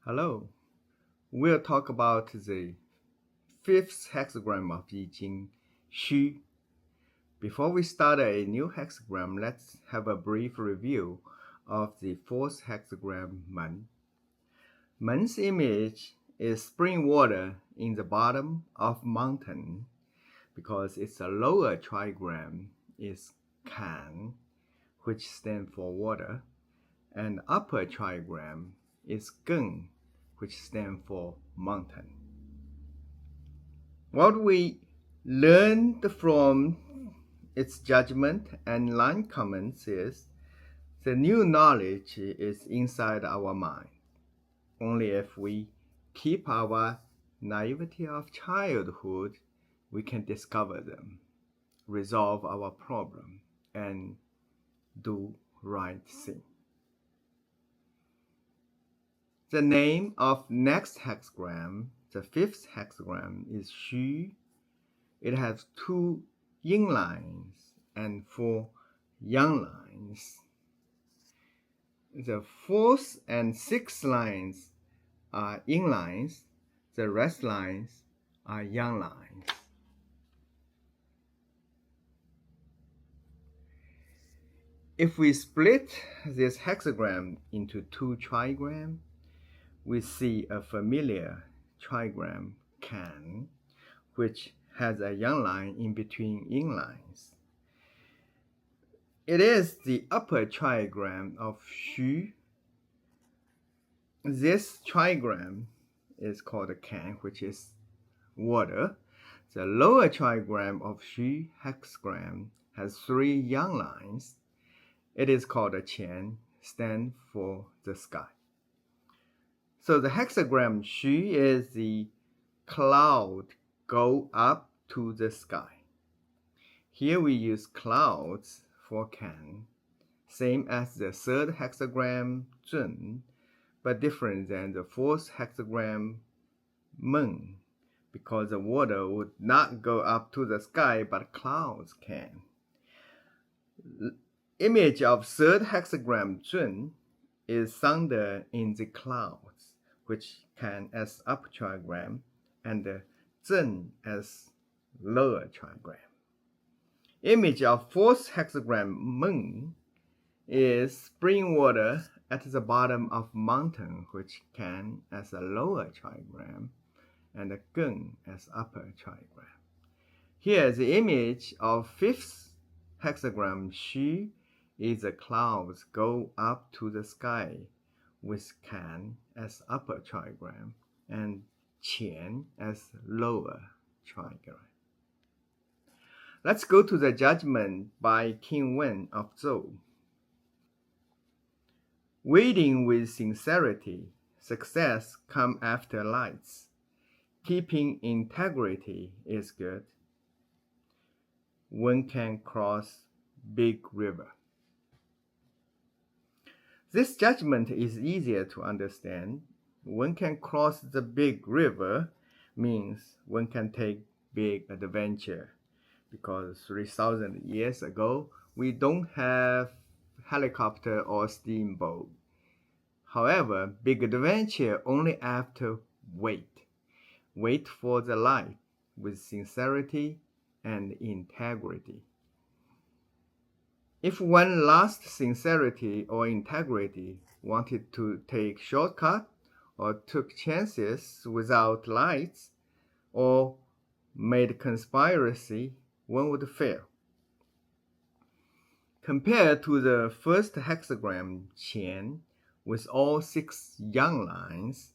Hello, we'll talk about the fifth hexagram of I Ching, Xu. Before we start a new hexagram, let's have a brief review of the fourth hexagram, Men. Men's image is spring water in the bottom of mountain because its lower trigram is Kan, which stands for water, and upper trigram is Gung, which stands for mountain. What we learned from its judgment and line comments is the new knowledge is inside our mind. Only if we keep our naivety of childhood, we can discover them, resolve our problem, and do right thing. The name of next hexagram, the fifth hexagram, is Xu. It has 2 yin lines and 4 yang lines. The fourth and sixth lines are yin lines. The rest lines are yang lines. If we split this hexagram into 2 trigrams, we see a familiar trigram Kan, which has a yang line in between yin lines. It is the upper trigram of Xu. This trigram is called Kan, which is water. The lower trigram of Xu hexagram has 3 yang lines. It is called Qian, stand for the sky. So the hexagram Xu is the cloud go up to the sky. Here we use clouds for Kan, same as the third hexagram Zun, but different than the fourth hexagram Men, because the water would not go up to the sky, but clouds can. Image of third hexagram Zun is thunder in the clouds, which can as upper trigram, and Zhen as lower trigram. Image of fourth hexagram Men is spring water at the bottom of mountain, which can as a lower trigram, and Gung as upper trigram. Here, the image of fifth hexagram Xu is the clouds go up to the sky, with Kan as upper trigram and Qian as lower trigram. Let's go to the judgment by King Wen of Zhou. Waiting with sincerity, success comes after lights. Keeping integrity is good. One can cross big river. This judgment is easier to understand. One can cross the big river means one can take big adventure, because 3,000 years ago, we don't have helicopter or steamboat. However, big adventure only after wait. Wait for the light with sincerity and integrity. If one lost sincerity or integrity, wanted to take shortcut, or took chances without lights, or made conspiracy, one would fail. Compared to the first hexagram Qian, with all 6 yang lines,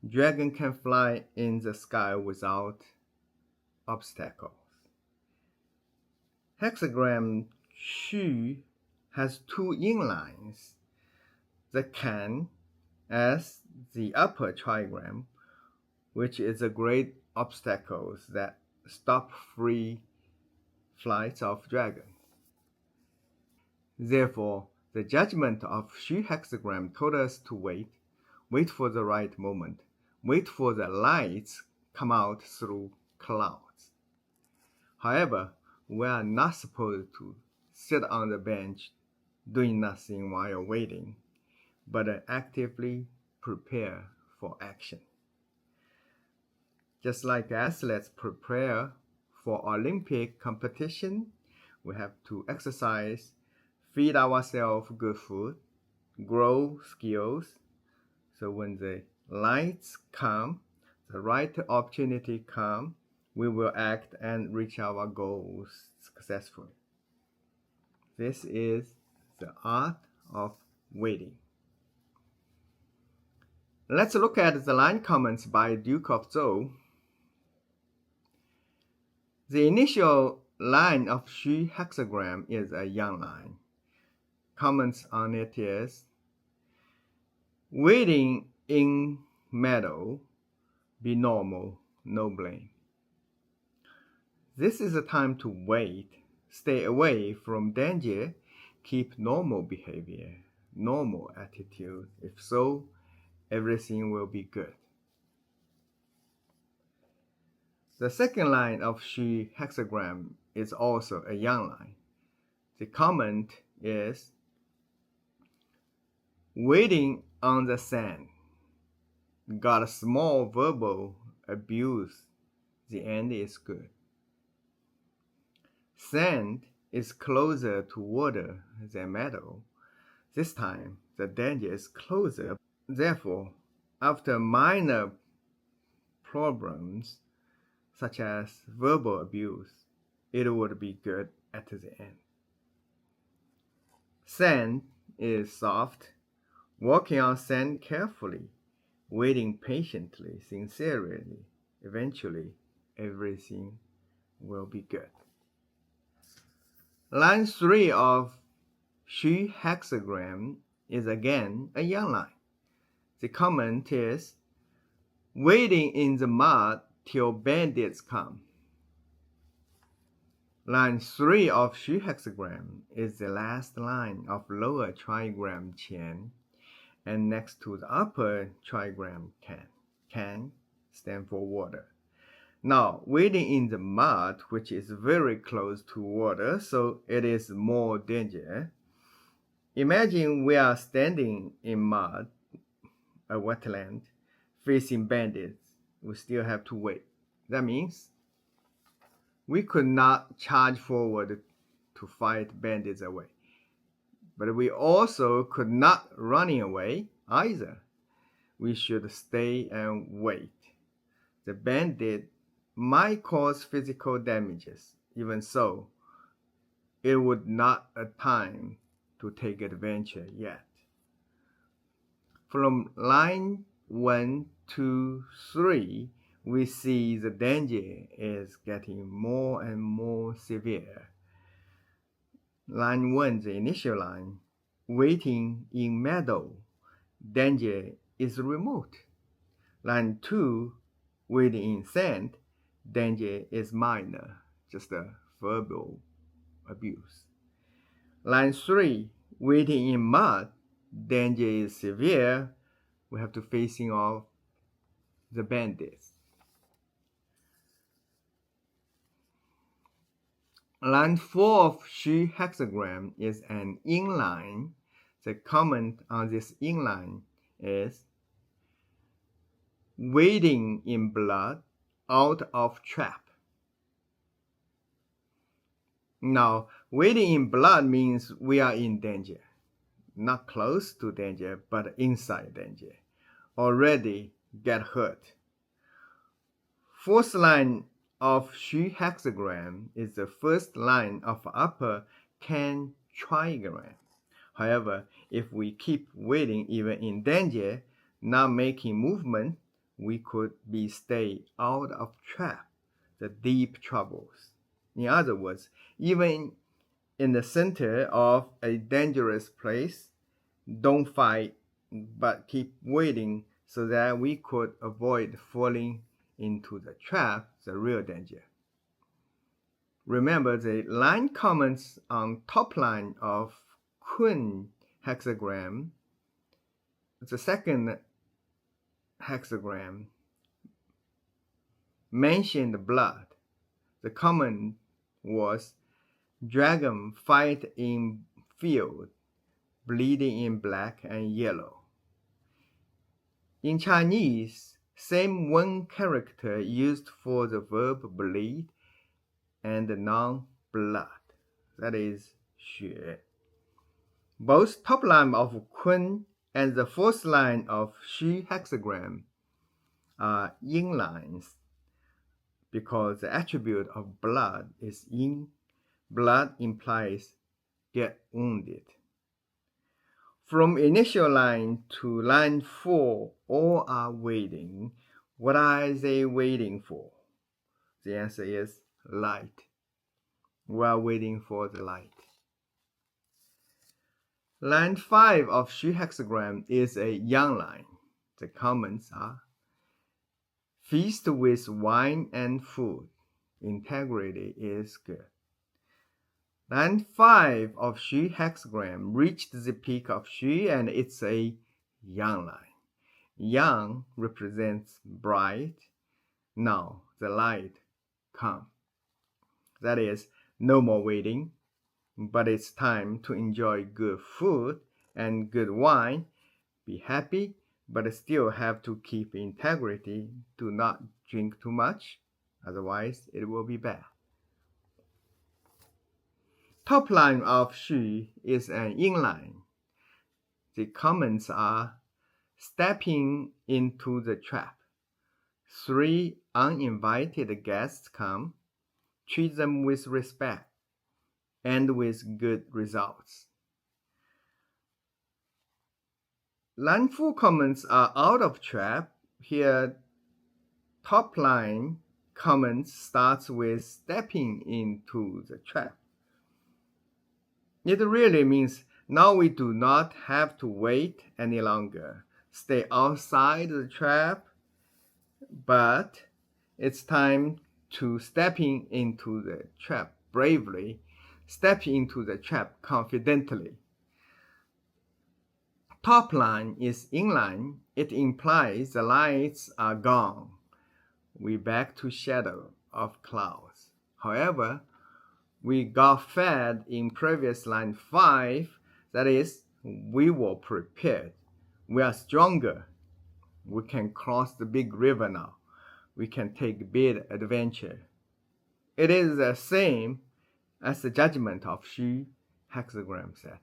dragon can fly in the sky without obstacles. Hexagram Xu has 2 yin lines, the Kan as the upper trigram, which is a great obstacle that stop free flights of dragons. Therefore, the judgment of Xu hexagram told us to wait for the right moment, wait for the lights come out through clouds. However, we are not supposed to sit on the bench doing nothing while waiting, but actively prepare for action. Just like athletes prepare for Olympic competition, we have to exercise, feed ourselves good food, grow skills. So when the lights come, the right opportunity come, we will act and reach our goals successfully. This is the art of waiting. Let's look at the line comments by Duke of Zhou. The initial line of Xu hexagram is a yang line. Comments on it is, waiting in meadow, be normal, no blame. This is a time to wait, stay away from danger, keep normal behavior, normal attitude. If so, everything will be good. The second line of Xu hexagram is also a yang line. The comment is, waiting on the sand, got a small verbal abuse, the end is good. Sand is closer to water than meadow. This time, the danger is closer. Therefore, after minor problems, such as verbal abuse, it would be good at the end. Sand is soft. Walking on sand carefully, waiting patiently, sincerely, eventually everything will be good. Line 3 of Xu hexagram is again a yang line. The comment is, waiting in the mud till bandits come. Line 3 of Xu hexagram is the last line of lower trigram Qian, and next to the upper trigram Can. Can stand for water. Now, waiting in the mud, which is very close to water, so it is more danger. Imagine we are standing in mud, a wetland, facing bandits. We still have to wait. That means we could not charge forward to fight bandits away. But we also could not run away either. We should stay and wait. The bandit might cause physical damages. Even so, it would not a time to take adventure yet. From line 1 to 3, we see the danger is getting more and more severe. Line 1, the initial line, waiting in meadow, danger is remote. Line 2, waiting in sand, danger is minor, just a verbal abuse. Line 3, waiting in mud, danger is severe. We have to facing off the bandits. Line 4 of Xu hexagram is an inline. The comment on this inline is, wading in blood, out of trap. Now, wading in blood means we are in danger. Not close to danger, but inside danger. Already get hurt. Fourth line of Xu hexagram is the first line of upper Can trigram. However, if we keep waiting even in danger, not making movement, we could be stay out of trap, the deep troubles. In other words, even in the center of a dangerous place, don't fight, but keep waiting so that we could avoid falling into the trap, the real danger. Remember, the line comments on top line of Kun hexagram, the second hexagram, mentioned blood. The comment was, dragon fight in field, bleeding in black and yellow. In Chinese, same one character used for the verb bleed and the noun blood, that is 血. Both top line of Kun and the fourth line of Xu hexagram are yin lines because the attribute of blood is yin. Blood implies get wounded. From initial line to line 4, all are waiting. What are they waiting for? The answer is light. We are waiting for the light. Line 5 of Xu hexagram is a yang line. The comments are: feast with wine and food. Integrity is good. Line 5 of Xu hexagram reached the peak of Xu and it's a yang line. Yang represents bright. Now the light come. That is, no more waiting, but it's time to enjoy good food and good wine. Be happy, but still have to keep integrity. Do not drink too much, otherwise it will be bad. Top line of Xu is an yin line. The comments are: stepping into the trap. 3 uninvited guests come. Treat them with respect and with good results. Line 4 comments are out of trap. Here, top line comments starts with stepping into the trap. It really means now we do not have to wait any longer. Stay outside the trap, but it's time to stepping into the trap bravely. Step into the trap confidently. Top line is inline. It implies the lights are gone. We back to shadow of clouds. However, we got fed in previous line 5. That is, we were prepared. We are stronger. We can cross the big river now. We can take big adventure. It is the same as the judgment of Xu hexagram set.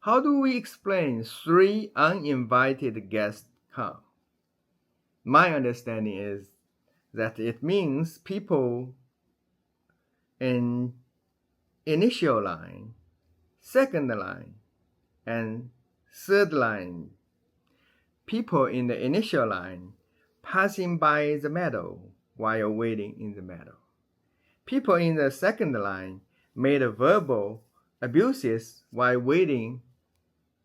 How do we explain 3 uninvited guests come? My understanding is that it means people in initial line, second line, and third line. People in the initial line passing by the meadow while waiting in the meadow. People in the second line made verbal abuses while waiting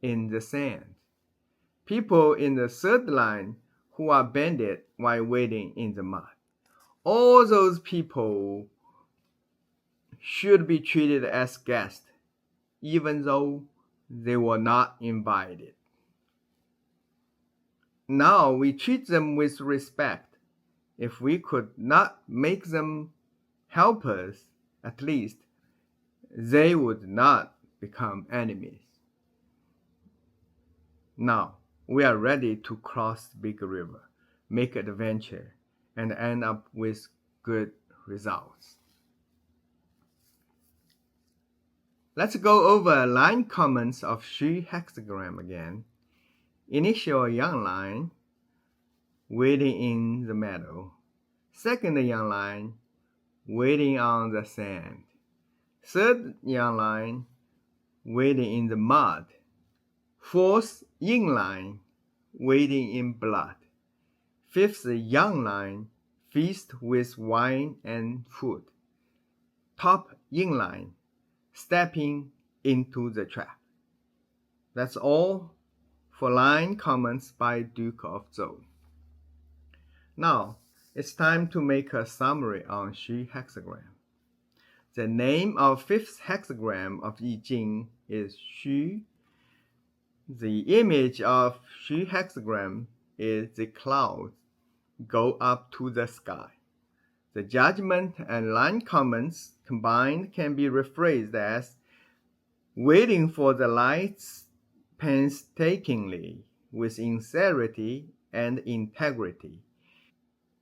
in the sand. People in the third line who are banded while waiting in the mud. All those people should be treated as guests, even though they were not invited. Now we treat them with respect. If we could not make them help us, at least they would not become enemies. Now we are ready to cross the big river, make adventure, and end up with good results. Let's go over line comments of Xu hexagram again. Initial yang line, waiting in the meadow. Second yang line, waiting on the sand. Third yang line, waiting in the mud. Fourth yin line, waiting in blood. Fifth yang line, feast with wine and food. Top yin line, stepping into the trap. That's all for line comments by Duke of Zhou. Now, it's time to make a summary on Xu hexagram. The name of 5th hexagram of I Ching is Xu. The image of Xu hexagram is the clouds go up to the sky. The judgment and line comments combined can be rephrased as waiting for the lights painstakingly, with sincerity and integrity,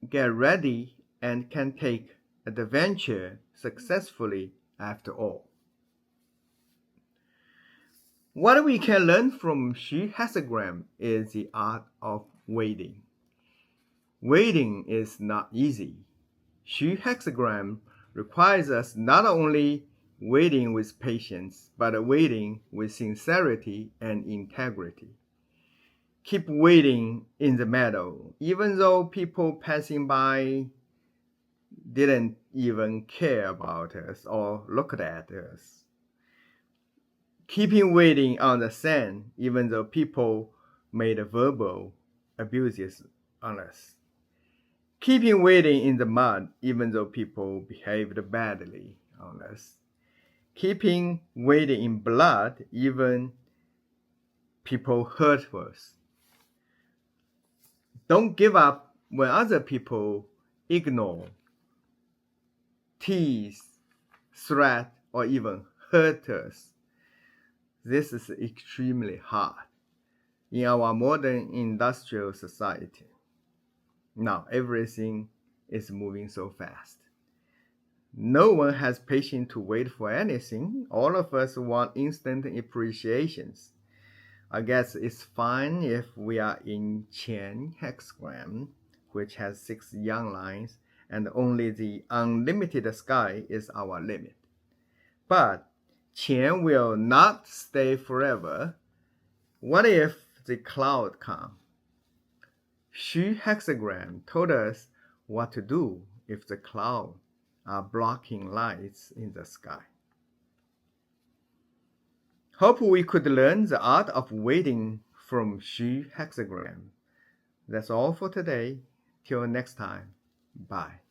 get ready, and can take adventure successfully after all. What we can learn from Xu hexagram is the art of waiting. Waiting is not easy. Xu hexagram requires us not only waiting with patience, but waiting with sincerity and integrity. Keep waiting in the meadow, even though people passing by didn't even care about us or looked at us. Keeping waiting on the sand, even though people made verbal abuses on us. Keeping waiting in the mud, even though people behaved badly on us. Keeping waiting in blood, even people hurt us. Don't give up when other people ignore, tease, threat, or even hurt us. This is extremely hard in our modern industrial society. Now everything is moving so fast. No one has patience to wait for anything. All of us want instant appreciations. I guess it's fine if we are in Ching hexagram, which has 6 young lines, and only the unlimited sky is our limit. But Ching will not stay forever. What if the cloud comes? Xu hexagram told us what to do if the clouds are blocking lights in the sky. Hope we could learn the art of waiting from Xu hexagram. That's all for today. Till next time. Bye.